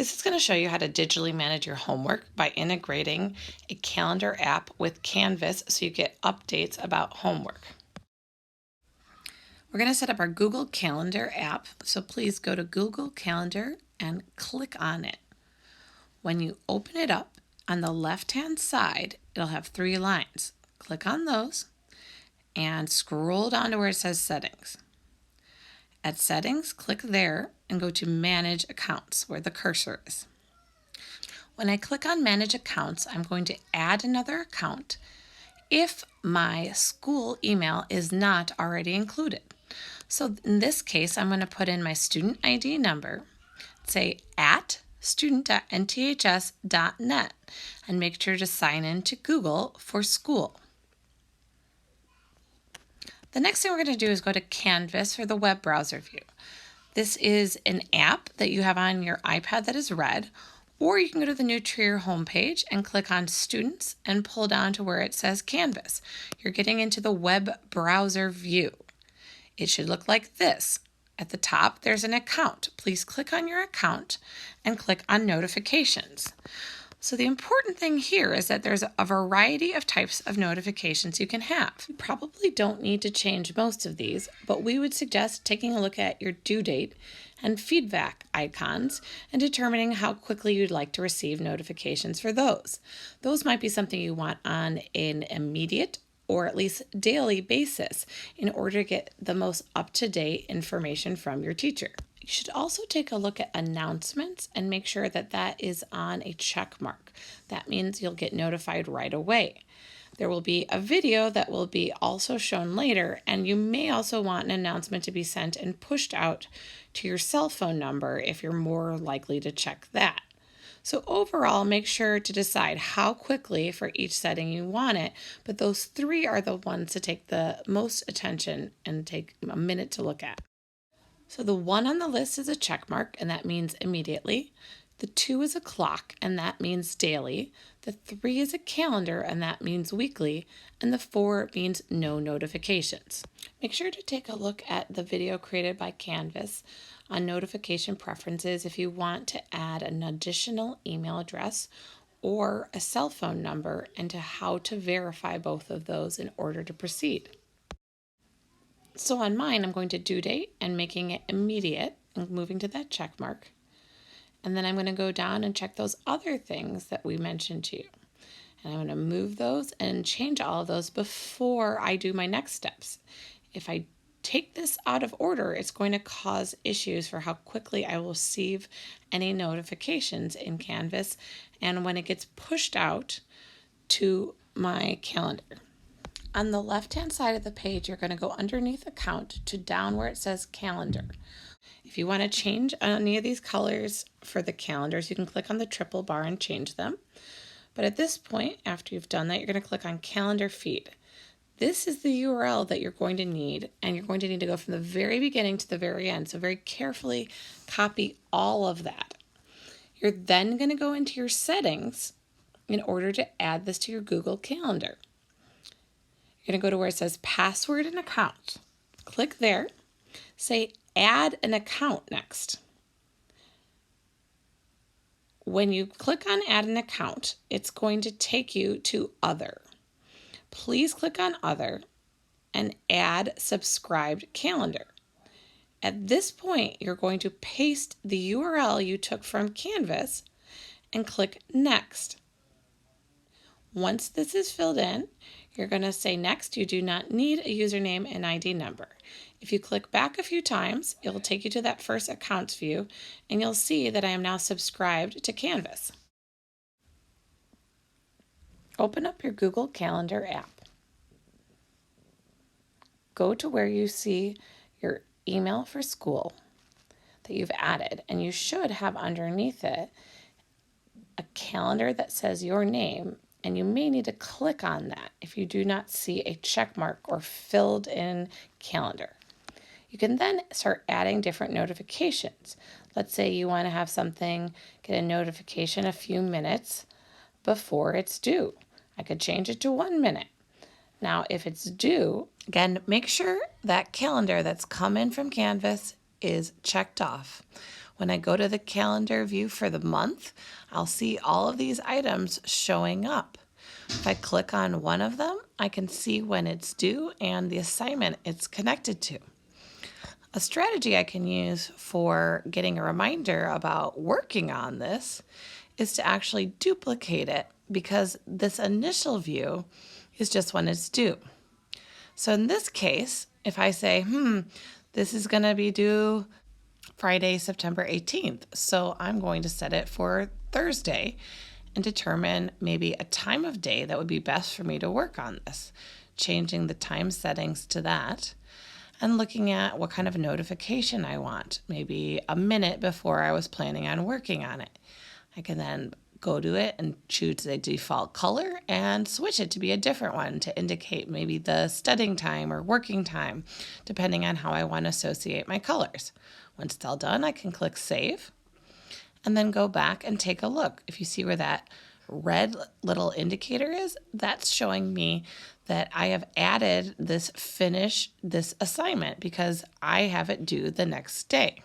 This is going to show you how to digitally manage your homework by integrating a calendar app with Canvas so you get updates about homework. We're going to set up our Google Calendar app, so please go to Google Calendar and click on it. When you open it up, on the left-hand side, it'll have 3 lines. Click on those and scroll down to where it says Settings. At Settings, click there and go to Manage Accounts, where the cursor is. When I click on Manage Accounts, I'm going to add another account if my school email is not already included. So in this case, I'm going to put in my student ID number, say at student.nths.net, and make sure to sign in to Google for school. The next thing we're going to do is go to Canvas for the web browser view. This is an app that you have on your iPad that is red, or you can go to the new Trier homepage and click on Students and pull down to where it says Canvas. You're getting into the web browser view. It should look like this. At the top, there's an account. Please click on your account and click on Notifications. So the important thing here is that there's a variety of types of notifications you can have. You probably don't need to change most of these, but we would suggest taking a look at your due date and feedback icons and determining how quickly you'd like to receive notifications for those. Those might be something you want on an immediate or at least daily basis in order to get the most up-to-date information from your teacher. You should also take a look at announcements and make sure that that is on a check mark. That means you'll get notified right away. There will be a video that will be also shown later, and you may also want an announcement to be sent and pushed out to your cell phone number if you're more likely to check that. So overall, make sure to decide how quickly for each setting you want it, but those 3 are the ones to take the most attention and take a minute to look at. So the 1 on the list is a check mark, and that means immediately. The 2 is a clock, and that means daily. The 3 is a calendar, and that means weekly. And the 4 means no notifications. Make sure to take a look at the video created by Canvas on notification preferences if you want to add an additional email address or a cell phone number, and to how to verify both of those in order to proceed. So on mine, I'm going to due date and making it immediate and moving to that check mark. And then I'm going to go down and check those other things that we mentioned to you. And I'm going to move those and change all of those before I do my next steps. If I take this out of order, it's going to cause issues for how quickly I will receive any notifications in Canvas and when it gets pushed out to my calendar. On the left-hand side of the page, you're going to go underneath Account to down where it says Calendar. If you want to change any of these colors for the calendars, you can click on the triple bar and change them. But at this point, after you've done that, you're going to click on Calendar Feed. This is the URL that you're going to need, and you're going to need to go from the very beginning to the very end. So very carefully copy all of that. You're then going to go into your settings in order to add this to your Google Calendar. You're going to go to where it says Password and Account. Click there. Say Add an Account next. When you click on Add an Account, it's going to take you to Other. Please click on Other and add Subscribed Calendar. At this point, you're going to paste the URL you took from Canvas and click Next. Once this is filled in, you're going to say Next. You do not need a username and ID number. If you click back a few times, it will take you to that first accounts view, and you'll see that I am now subscribed to Canvas. Open up your Google Calendar app. Go to where you see your email for school that you've added, and you should have underneath it a calendar that says your name, and you may need to click on that if you do not see a check mark or filled in calendar. You can then start adding different notifications. Let's say you want to have something get a notification a few minutes before it's due. I could change it to 1 minute. Now, if it's due, again, make sure that calendar that's come in from Canvas is checked off. When I go to the calendar view for the month, I'll see all of these items showing up. If I click on one of them, I can see when it's due and the assignment it's connected to. A strategy I can use for getting a reminder about working on this is to actually duplicate it, because this initial view is just when it's due. So in this case, if I say, this is going to be due Friday, September 18th, so I'm going to set it for Thursday and determine maybe a time of day that would be best for me to work on this, changing the time settings to that, and looking at what kind of notification I want, maybe a minute before I was planning on working on it. I can then go to it and choose the default color and switch it to be a different one to indicate maybe the studying time or working time, depending on how I want to associate my colors. Once it's all done, I can click Save and then go back and take a look. If you see where that red little indicator is, that's showing me that I have added this assignment because I have it due the next day.